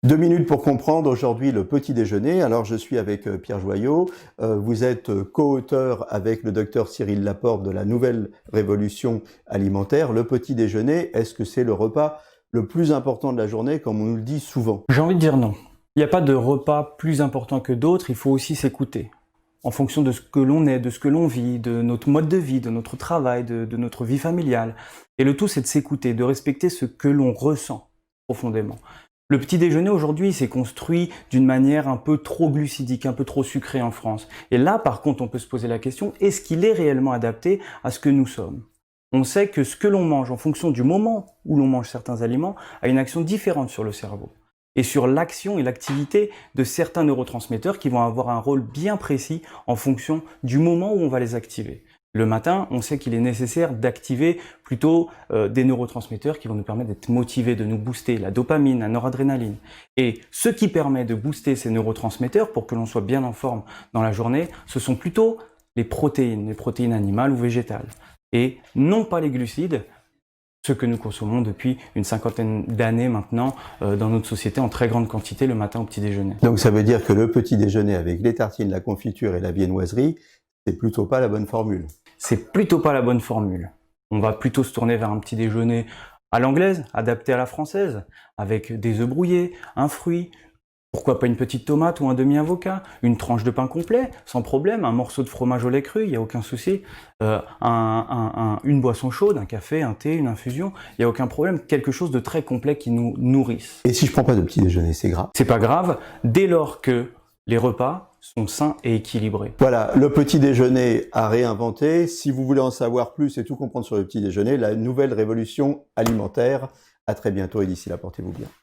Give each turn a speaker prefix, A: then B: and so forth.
A: 2 minutes pour comprendre aujourd'hui le petit déjeuner. Alors je suis avec Pierre Joyot, vous êtes co-auteur avec le docteur Cyril Laporte de la nouvelle révolution alimentaire. Le petit déjeuner, est-ce que c'est le repas le plus important de la journée comme on nous le dit souvent?
B: J'ai envie de dire non. Il n'y a pas de repas plus important que d'autres, il faut aussi s'écouter. En fonction de ce que l'on est, de ce que l'on vit, de notre mode de vie, de notre travail, de notre vie familiale. Et le tout, c'est de s'écouter, de respecter ce que l'on ressent profondément. Le petit déjeuner aujourd'hui s'est construit d'une manière un peu trop glucidique, un peu trop sucrée en France. Et là, par contre, on peut se poser la question, est-ce qu'il est réellement adapté à ce que nous sommes? On sait que ce que l'on mange en fonction du moment où l'on mange certains aliments a une action différente sur le cerveau et sur l'action et l'activité de certains neurotransmetteurs qui vont avoir un rôle bien précis en fonction du moment où on va les activer. Le matin, on sait qu'il est nécessaire d'activer plutôt des neurotransmetteurs qui vont nous permettre d'être motivés, de nous booster, la dopamine, la noradrénaline. Et ce qui permet de booster ces neurotransmetteurs pour que l'on soit bien en forme dans la journée, ce sont plutôt les protéines animales ou végétales. Et non pas les glucides, ce que nous consommons depuis une cinquantaine d'années maintenant dans notre société en très grande quantité le matin au petit déjeuner.
A: Donc ça veut dire que le petit déjeuner avec les tartines, la confiture et la viennoiserie, c'est plutôt pas la bonne formule.
B: C'est plutôt pas la bonne formule. On va plutôt se tourner vers un petit déjeuner à l'anglaise, adapté à la française, avec des œufs brouillés, un fruit, pourquoi pas une petite tomate ou un demi-avocat, une tranche de pain complet, sans problème, un morceau de fromage au lait cru, il n'y a aucun souci, une boisson chaude, un café, un thé, une infusion, il n'y a aucun problème, quelque chose de très complet qui nous nourrisse.
A: Et si je prends pas de petit déjeuner, c'est grave?
B: C'est pas grave, dès lors que les repas sont sains et équilibrés.
A: Voilà, le petit déjeuner à réinventer. Si vous voulez en savoir plus et tout comprendre sur le petit déjeuner, la nouvelle révolution alimentaire. À très bientôt et d'ici là, portez-vous bien.